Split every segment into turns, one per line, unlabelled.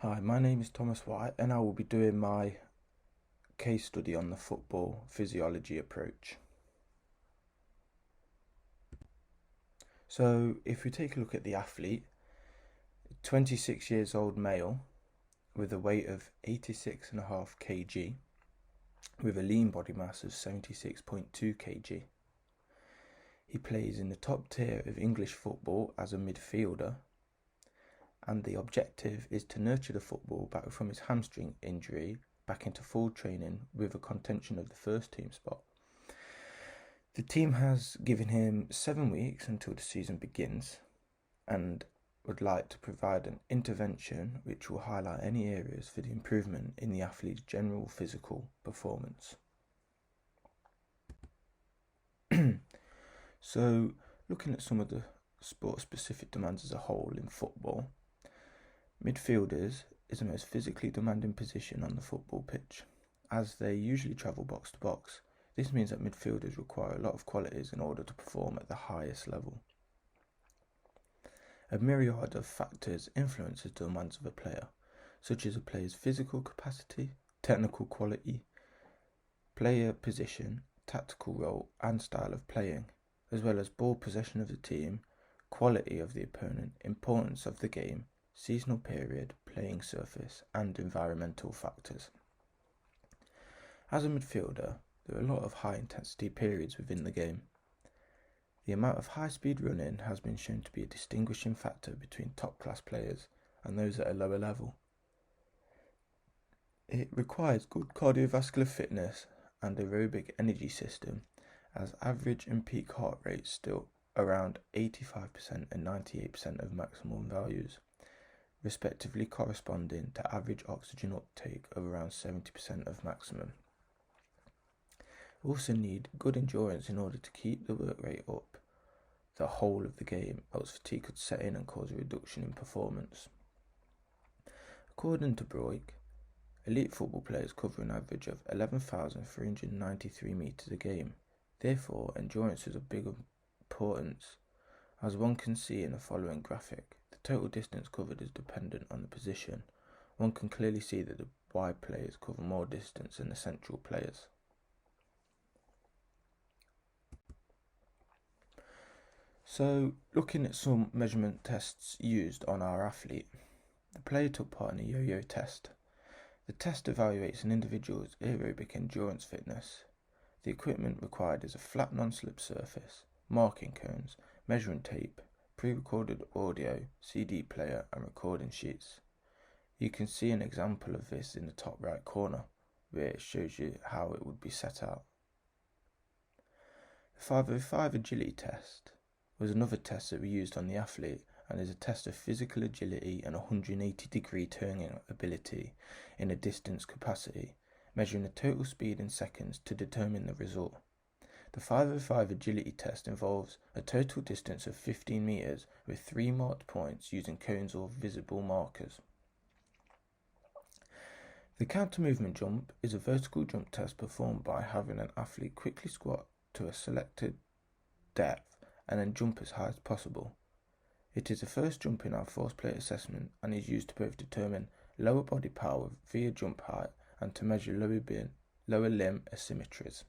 Hi, my name is Thomas White, and I will be doing my case study on the football physiology approach. So, if we take a look at the athlete, 26 years old male with a weight of 86.5 kg, with a lean body mass of 76.2 kg. He plays in the top tier of English football as a midfielder, and the objective is to nurture the football back from his hamstring injury back into full training with a contention of the first team spot. The team has given him 7 weeks until the season begins and would like to provide an intervention which will highlight any areas for the improvement in the athlete's general physical performance. So, looking at some of the sport-specific demands as a whole in football, midfielders is the most physically demanding position on the football pitch, as they usually travel box to box. This means that midfielders require a lot of qualities in order to perform at the highest level. A myriad of factors influences the demands of a player, such as a player's physical capacity, technical quality, player position, tactical role and style of playing, as well as ball possession of the team, quality of the opponent, importance of the game, seasonal period, playing surface, and environmental factors. As a midfielder, there are a lot of high intensity periods within the game. The amount of high speed running has been shown to be a distinguishing factor between top class players and those at a lower level. It requires good cardiovascular fitness and aerobic energy system, as average and peak heart rates still around 85% and 98% of maximum values, respectively corresponding to average oxygen uptake of around 70% of maximum. We also need good endurance in order to keep the work rate up the whole of the game, else fatigue could set in and cause a reduction in performance. According to Broik, elite football players cover an average of 11,393 metres a game. Therefore, endurance is of big importance. As one can see in the following graphic, the total distance covered is dependent on the position. One can clearly see that the wide players cover more distance than the central players. So, looking at some measurement tests used on our athlete, the player took part in a yo-yo test. The test evaluates an individual's aerobic endurance fitness. The equipment required is a flat non-slip surface, marking cones, measuring tape, pre-recorded audio, CD player and recording sheets. You can see an example of this in the top right corner, where it shows you how it would be set out. The 505 agility test was another test that we used on the athlete and is a test of physical agility and 180-degree turning ability in a distance capacity, measuring the total speed in seconds to determine the result. The 505 agility test involves a total distance of 15 metres with 3 marked points using cones or visible markers. The counter movement jump is a vertical jump test performed by having an athlete quickly squat to a selected depth and then jump as high as possible. It is the first jump in our force plate assessment and is used to both determine lower body power via jump height and to measure lower limb asymmetries.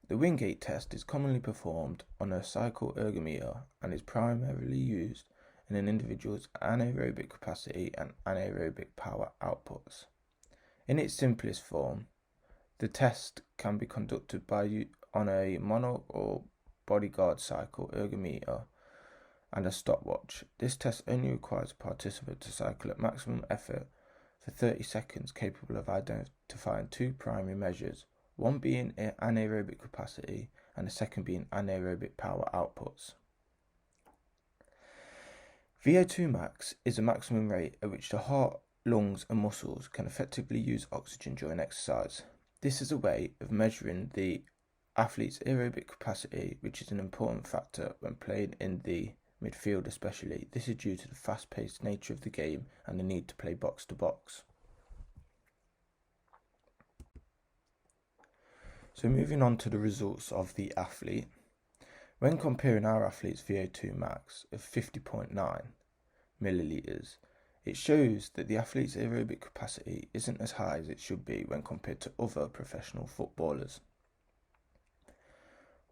The Wingate test is commonly performed on a cycle ergometer and is primarily used in an individual's anaerobic capacity and anaerobic power outputs. In its simplest form, the test can be conducted on a mono or bodyguard cycle ergometer and a stopwatch. This test only requires a participant to cycle at maximum effort for 30 seconds, capable of identifying 2 primary measures, one being anaerobic capacity and the second being anaerobic power outputs. VO2 max is the maximum rate at which the heart, lungs and muscles can effectively use oxygen during exercise. This is a way of measuring the athlete's aerobic capacity, which is an important factor when playing in the midfield especially. This is due to the fast-paced nature of the game and the need to play box to box. So moving on to the results of the athlete. When comparing our athlete's VO2 max of 50.9, milliliters. It shows that the athlete's aerobic capacity isn't as high as it should be when compared to other professional footballers.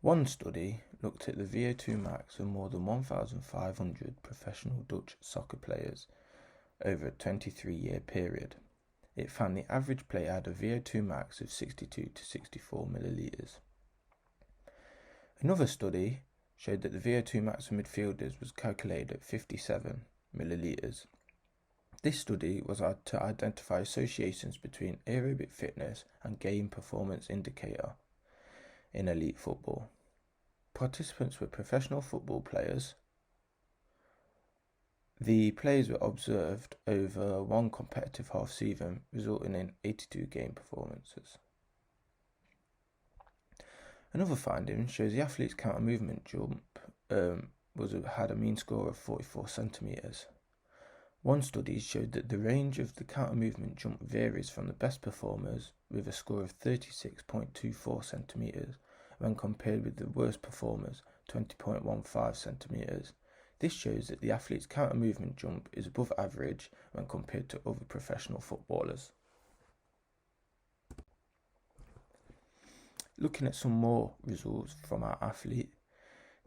One study looked at the VO2 max of more than 1,500 professional Dutch soccer players over a 23-year period. It found the average player had a VO2 max of 62 to 64 milliliters. Another study showed that the VO2 max of midfielders was calculated at 57 milliliters. This study was to identify associations between aerobic fitness and game performance indicator in elite football. Participants were professional football players. The players were observed over one competitive half season, resulting in 82 game performances. Another finding shows the athlete's counter movement jump had a mean score of 44 centimeters. One study showed that the range of the counter movement jump varies from the best performers with a score of 36.24 centimeters when compared with the worst performers, 20.15 centimeters. This shows that the athlete's counter movement jump is above average when compared to other professional footballers. Looking at some more results from our athlete,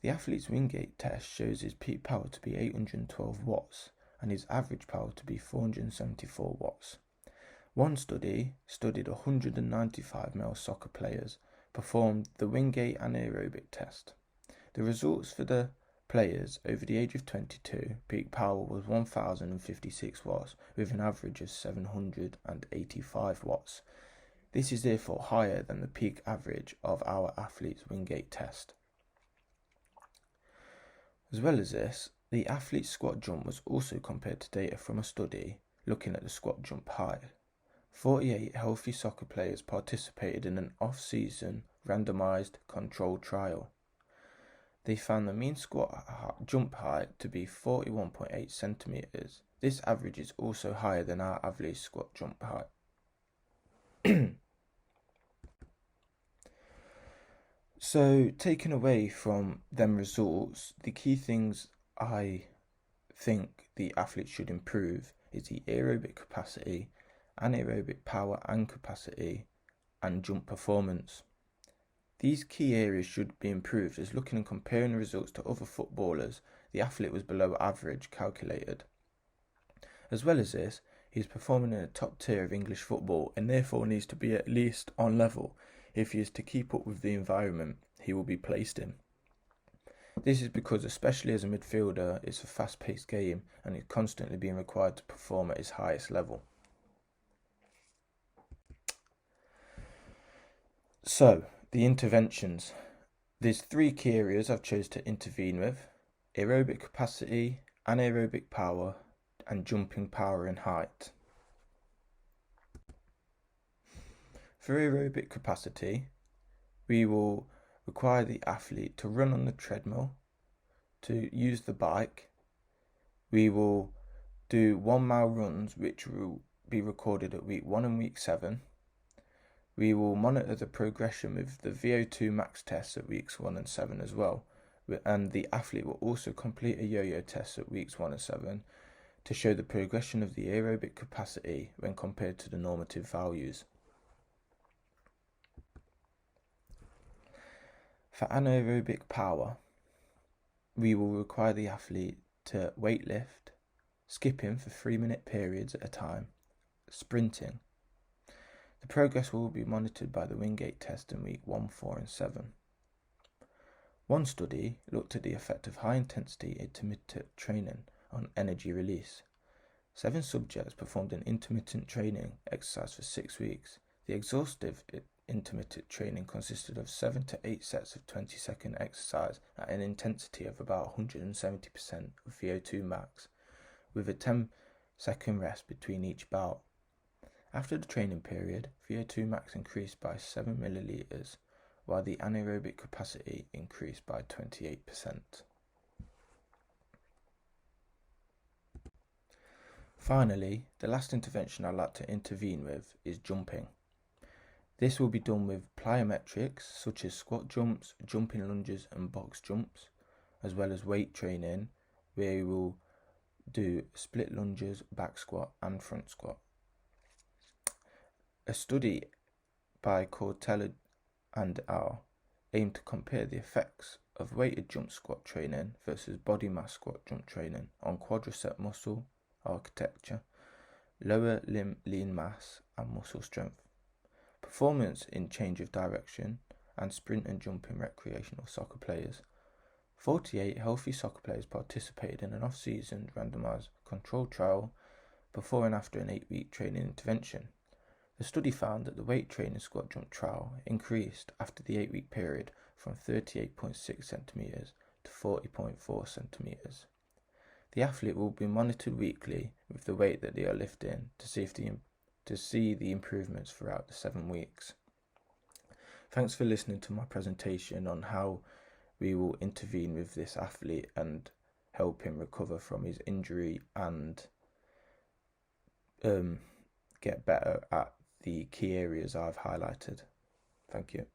the athlete's Wingate test shows his peak power to be 812 watts and his average power to be 474 watts. One study studied 195 male soccer players, performed the Wingate anaerobic test. The results for the players over the age of 22, peak power was 1056 watts with an average of 785 watts. This is therefore higher than the peak average of our athlete's Wingate test. As well as this, the athlete's squat jump was also compared to data from a study looking at the squat jump height. 48 healthy soccer players participated in an off-season randomized controlled trial. They found the mean squat jump height to be 41.8 centimeters. This average is also higher than our average squat jump height. So, taken away from them results, the key things I think the athlete should improve is the aerobic capacity, anaerobic power and capacity, and jump performance. These key areas should be improved as looking and comparing the results to other footballers, the athlete was below average calculated. As well as this, he is performing in a top tier of English football and therefore needs to be at least on level if he is to keep up with the environment he will be placed in. This is because, especially as a midfielder, it's a fast-paced game and is constantly being required to perform at his highest level. So, the interventions. There's 3 key areas I've chose to intervene with: aerobic capacity, anaerobic power, and jumping power and height. For aerobic capacity, we will require the athlete to run on the treadmill, to use the bike. We will do 1 mile runs, which will be recorded at week 1 and week 7. We will monitor the progression with the VO2 max tests at weeks 1 and 7 as well. And the athlete will also complete a yo-yo test at weeks 1 and 7 to show the progression of the aerobic capacity when compared to the normative values. For anaerobic power, we will require the athlete to weightlift, skipping for 3-minute periods at a time, sprinting. The progress will be monitored by the Wingate test in week 1, 4 and 7. One study looked at the effect of high-intensity intermittent training on energy release. 7 subjects performed an intermittent training exercise for 6 weeks. The exhaustive intermittent training consisted of 7 to 8 sets of 20-second exercise at an intensity of about 170% of VO2 max, with a 10-second rest between each bout. After the training period, VO2 max increased by 7 milliliters, while the anaerobic capacity increased by 28%. Finally, the last intervention I'd like to intervene with is jumping. This will be done with plyometrics such as squat jumps, jumping lunges and box jumps, as well as weight training, where we will do split lunges, back squat and front squat. A study by Cortella and al. aimed to compare the effects of weighted jump squat training versus body mass squat jump training on quadricep muscle architecture, lower limb lean mass and muscle strength, performance in change of direction, and sprint and jump in recreational soccer players. 48 healthy soccer players participated in an off-season randomized controlled trial before and after an 8-week training intervention. The study found that the weight training squat jump trial increased after the 8-week period from 38.6 centimeters to 40.4 centimeters. The athlete will be monitored weekly with the weight that they are lifting to see the improvements throughout the 7 weeks. Thanks for listening to my presentation on how we will intervene with this athlete and help him recover from his injury and get better at the key areas I've highlighted. Thank you.